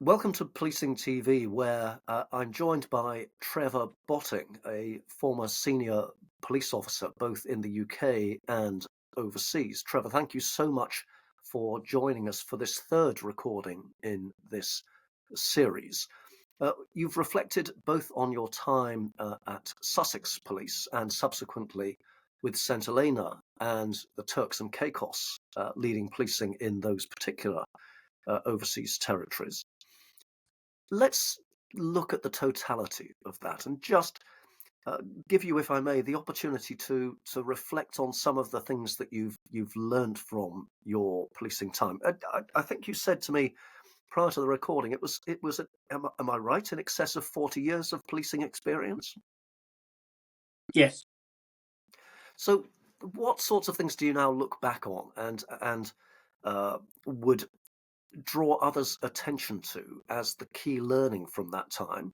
Welcome to Policing TV, where I'm joined by Trevor Botting, a former senior police officer both in the UK and overseas. Trevor, thank you so much for joining us for this third recording in this series. You've reflected both on your time at Sussex Police and subsequently with Saint Helena and the Turks and Caicos, leading policing in those particular overseas territories. Let's look at the totality of that and just give you, if I may, the opportunity to reflect on some of the things that you've learned from your policing time. I think you said to me prior to the recording am I right, in excess of 40 years of policing experience? Yes. So, what sorts of things do you now look back on and would draw others' attention to as the key learning from that time?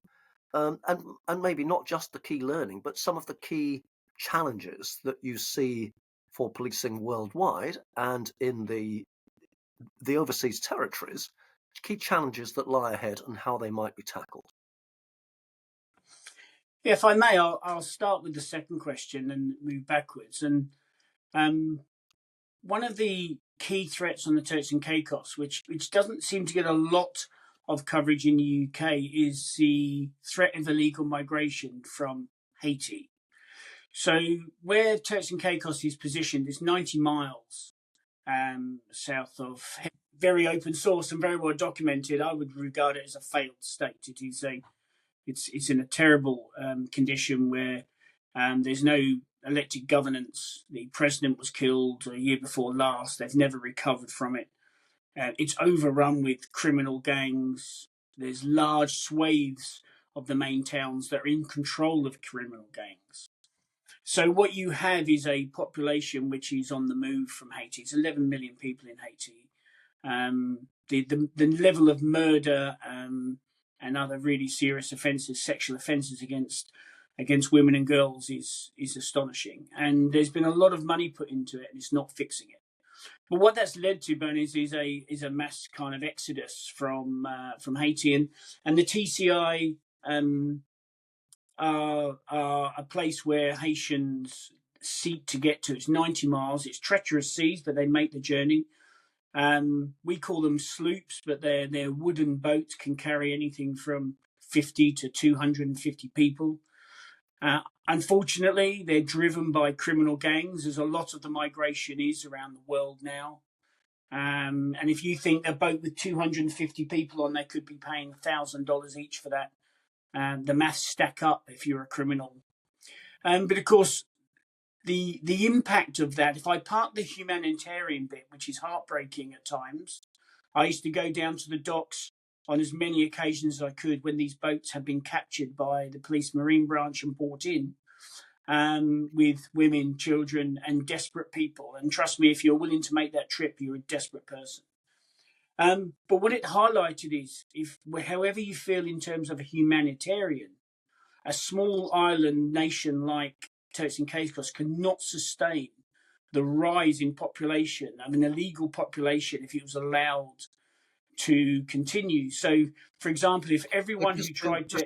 And maybe not just the key learning, but some of the key challenges that you see for policing worldwide and in the overseas territories, key challenges that lie ahead and how they might be tackled. Yeah, if I may, I'll start with the second question and move backwards. And um, one of the key threats on the Turks and Caicos, which doesn't seem to get a lot of coverage in the UK, is the threat of illegal migration from Haiti. So where Turks and Caicos is positioned is 90 miles south of, very open source and very well documented. I would regard it as a failed state. It's in a terrible condition where there's no elected governance. The president was killed a year before last. They've never recovered from it. It's overrun with criminal gangs. There's large swathes of the main towns that are in control of criminal gangs. So what you have is a population which is on the move from Haiti. It's 11 million people in Haiti. The level of murder and other really serious offences, sexual offences against women and girls is astonishing. And there's been a lot of money put into it, and it's not fixing it. But what that's led to, Bernie, is a mass kind of exodus from Haiti, and the TCI are a place where Haitians seek to get to. It's 90 miles. It's treacherous seas, but they make the journey. We call them sloops, but they're wooden boats, can carry anything from 50 to 250 people. Unfortunately, they're driven by criminal gangs, as a lot of the migration is around the world now. And if you think a boat with 250 people on, they could be paying $1,000 each for that. The maths stack up if you're a criminal. But of course, the impact of that, if I part the humanitarian bit, which is heartbreaking at times, I used to go down to the docks on as many occasions as I could when these boats had been captured by the police marine branch and brought in with women, children, and desperate people. And trust me, if you're willing to make that trip, you're a desperate person. But what it highlighted is, however you feel in terms of a humanitarian, a small island nation like Turks and Caicos cannot sustain the rise in population of an illegal population if it was allowed to continue. So, for example, if So everyone who tried to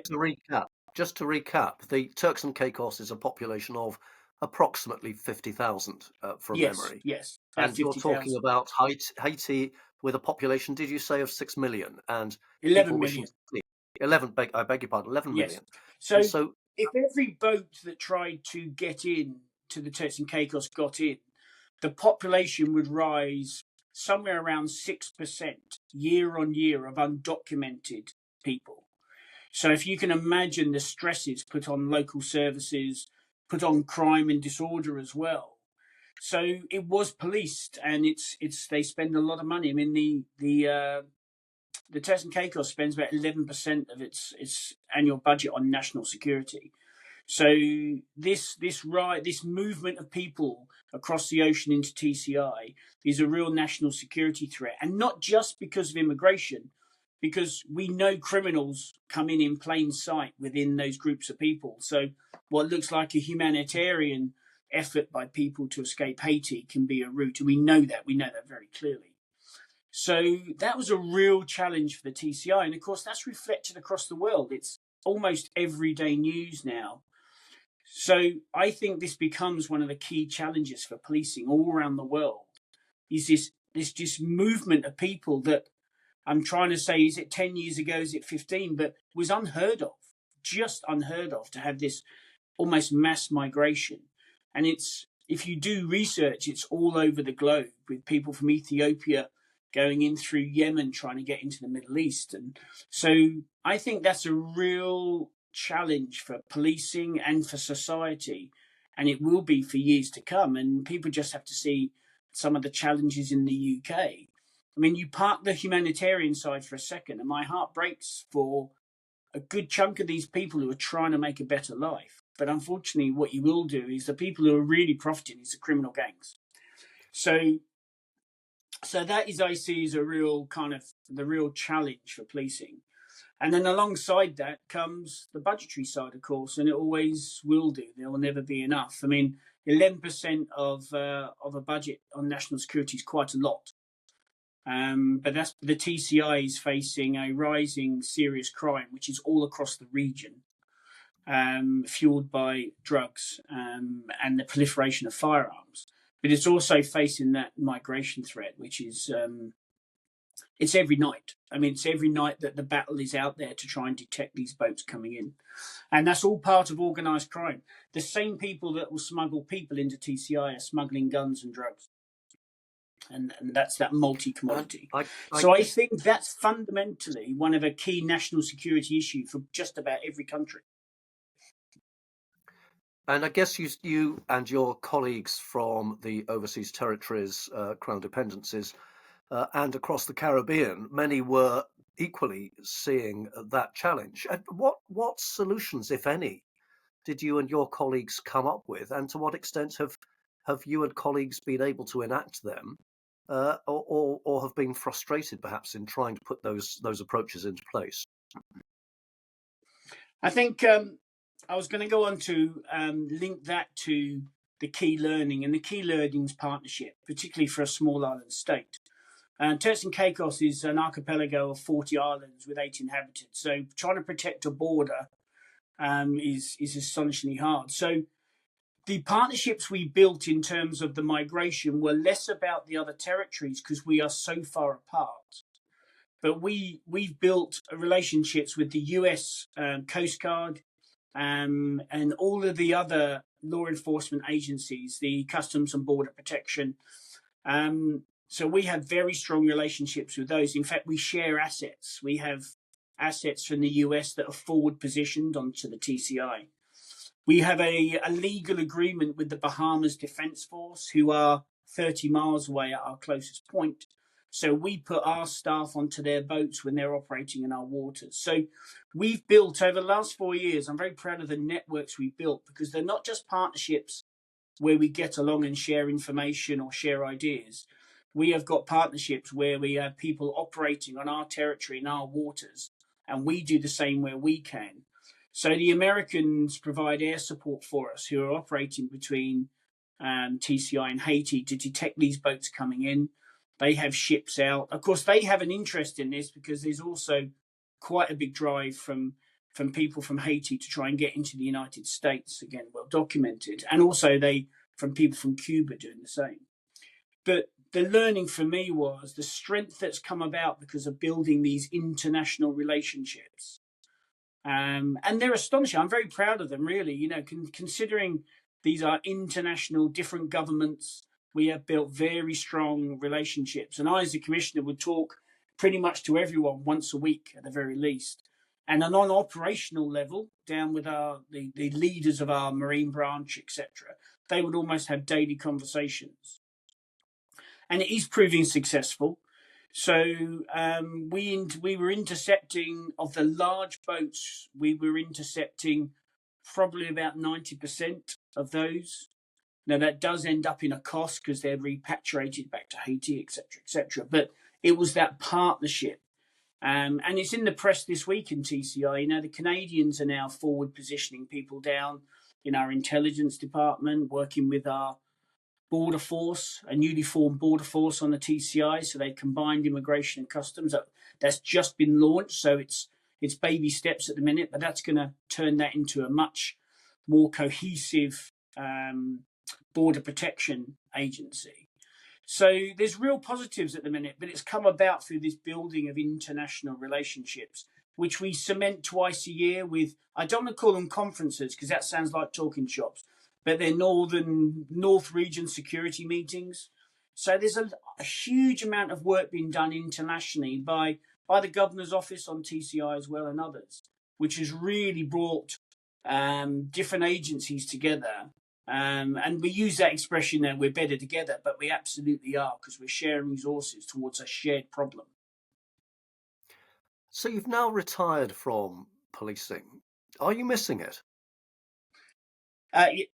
just to recap, the Turks and Caicos is a population of approximately 50,000 from yes, memory. yes, about And you're talking 50,000, about Haiti with a population, did you say, of 6 million and 11 people wishing million. to flee? 11, I beg your pardon, 11 Yes. million. And So so, if every boat that tried to get in to the Turks and Caicos got in, the population would rise somewhere around 6% year on year of undocumented people. So if you can imagine the stresses put on local services, put on crime and disorder as well. So it was policed, and it's they spend a lot of money. I mean, the Turks and Caicos spends about 11% of its annual budget on national security. So this movement of people across the ocean into TCI is a real national security threat, and not just because of immigration, because we know criminals come in plain sight within those groups of people. So what looks like a humanitarian effort by people to escape Haiti can be a route, and we know that very clearly. So that was a real challenge for the TCI. And of course, that's reflected across the world. It's almost everyday news now. So I think this becomes one of the key challenges for policing all around the world, is this movement of people that I'm trying to say, is it 10 years ago, is it 15, but was unheard of, just unheard of, to have this almost mass migration. And it's, if you do research, it's all over the globe, with people from Ethiopia going in through Yemen trying to get into the Middle East. And so I think that's a real challenge for policing and for society, and it will be for years to come. And people just have to see some of the challenges in the UK. I mean, you park the humanitarian side for a second, and my heart breaks for a good chunk of these people who are trying to make a better life. But unfortunately, what you will do is the people who are really profiting is the criminal gangs. So that is, I see, as a real kind of the real challenge for policing. And then alongside that comes the budgetary side, of course, and it always will do. There will never be enough. I mean, 11% of a budget on national security is quite a lot. But that's, the TCI is facing a rising serious crime, which is all across the region, fueled by drugs and the proliferation of firearms. But it's also facing that migration threat, which is it's every night. I mean, it's every night that the battle is out there to try and detect these boats coming in. And that's all part of organised crime. The same people that will smuggle people into TCI are smuggling guns and drugs. And that's that multi-commodity. So I think that's fundamentally one of a key national security issue for just about every country. And I guess you and your colleagues from the overseas territories, Crown dependencies, and across the Caribbean, many were equally seeing that challenge. What solutions, if any, did you and your colleagues come up with, and to what extent have you and colleagues been able to enact them, or have been frustrated perhaps in trying to put those approaches into place? I think I was going to go on to link that to the key learning, and the key learning's partnership, particularly for a small island state. Turks and Caicos is an archipelago of 40 islands with 8 inhabitants. So trying to protect a border is astonishingly hard. So the partnerships we built in terms of the migration were less about the other territories because we are so far apart. But we've built relationships with the US Coast Guard and all of the other law enforcement agencies, the Customs and Border Protection. So we have very strong relationships with those. In fact, we share assets. We have assets from the US that are forward positioned onto the TCI. We have a legal agreement with the Bahamas Defence Force, who are 30 miles away at our closest point. So we put our staff onto their boats when they're operating in our waters. So we've built, over the last 4 years, I'm very proud of the networks we've built, because they're not just partnerships where we get along and share information or share ideas. We have got partnerships where we have people operating on our territory, in our waters, and we do the same where we can. So the Americans provide air support for us, who are operating between TCI and Haiti to detect these boats coming in. They have ships out. Of course, they have an interest in this because there's also quite a big drive from people from Haiti to try and get into the United States, again, well documented. And also from people from Cuba doing the same. But the learning for me was the strength that's come about because of building these international relationships. And they're astonishing. I'm very proud of them, really. You know, considering these are international, different governments, we have built very strong relationships. And I, as a commissioner, would talk pretty much to everyone once a week at the very least. And on an operational level, down with the leaders of our marine branch, etc., they would almost have daily conversations. And it is proving successful. So we were intercepting, of the large boats, we were intercepting probably about 90% of those. Now, that does end up in a cost because they're repatriated back to Haiti, etc., etc. But it was that partnership. And it's in the press this week in TCI. You know, the Canadians are now forward positioning people down in our intelligence department, working with our border force, a newly formed border force on the TCI. So they combined immigration and customs. That's just been launched. So it's baby steps at the minute, but that's going to turn that into a much more cohesive border protection agency. So there's real positives at the minute, but it's come about through this building of international relationships, which we cement twice a year with, I don't want to call them conferences because that sounds like talking shops, but they're North Region security meetings. So there's a huge amount of work being done internationally by the Governor's Office on TCI as well and others, which has really brought different agencies together. And we use that expression that we're better together, but we absolutely are, because we're sharing resources towards a shared problem. So you've now retired from policing. Are you missing it?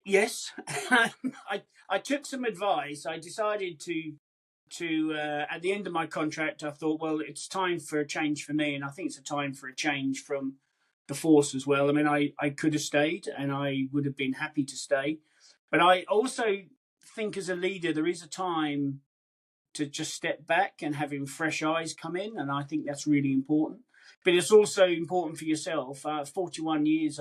Yes. I took some advice. I decided to at the end of my contract, I thought, well, it's time for a change for me, and I think it's a time for a change from the force as well. I mean, I could have stayed, and I would have been happy to stay, but I also think as a leader, there is a time to just step back and having fresh eyes come in, and I think that's really important. But it's also important for yourself. 41 years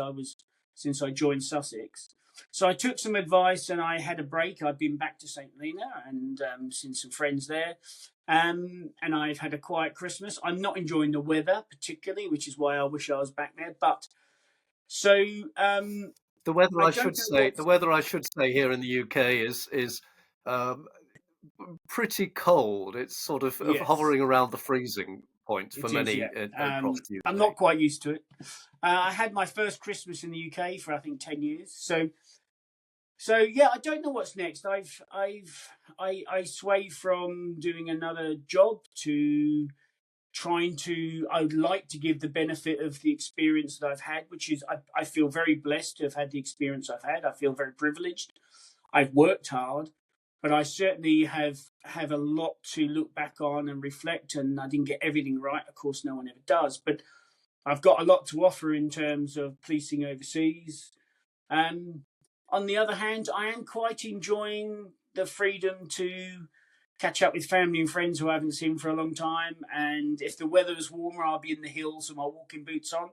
since I joined Sussex. So I took some advice and I had a break. I've been back to Saint Helena and seen some friends there. And I've had a quiet Christmas. I'm not enjoying the weather particularly, which is why I wish I was back there. But so The weather, I I don't should know say, what. the weather I should say here in the UK is um, pretty cold. It's sort of Yes, hovering around the freezing point for it is. many Yeah, across the I'm UK. not quite used to it. I had my first Christmas in the UK for I think 10 years. So yeah, I don't know what's next. I sway from doing another job to trying to. I would like to give the benefit of the experience that I've had, which is I feel very blessed to have had the experience I've had. I feel very privileged. I've worked hard, but I certainly have a lot to look back on and reflect. And I didn't get everything right. Of course, no one ever does, but I've got a lot to offer in terms of policing overseas. Um, on the other hand, I am quite enjoying the freedom to catch up with family and friends who I haven't seen for a long time. And if the weather is warmer, I'll be in the hills with my walking boots on.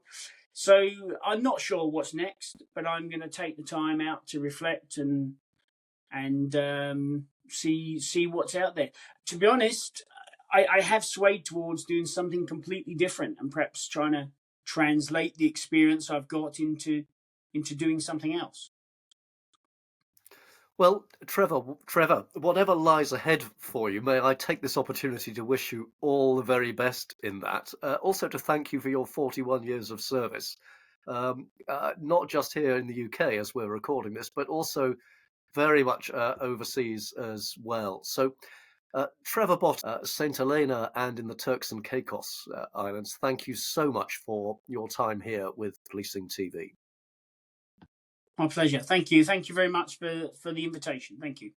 So I'm not sure what's next, but I'm going to take the time out to reflect and see what's out there. To be honest, I have swayed towards doing something completely different and perhaps trying to translate the experience I've got into doing something else. Well, Trevor, whatever lies ahead for you, may I take this opportunity to wish you all the very best in that. Also to thank you for your 41 years of service, not just here in the UK as we're recording this, but also very much overseas as well. So, Trevor Botting, Saint Helena and in the Turks and Caicos Islands, thank you so much for your time here with Policing TV. My pleasure. Thank you. Thank you very much for the invitation. Thank you.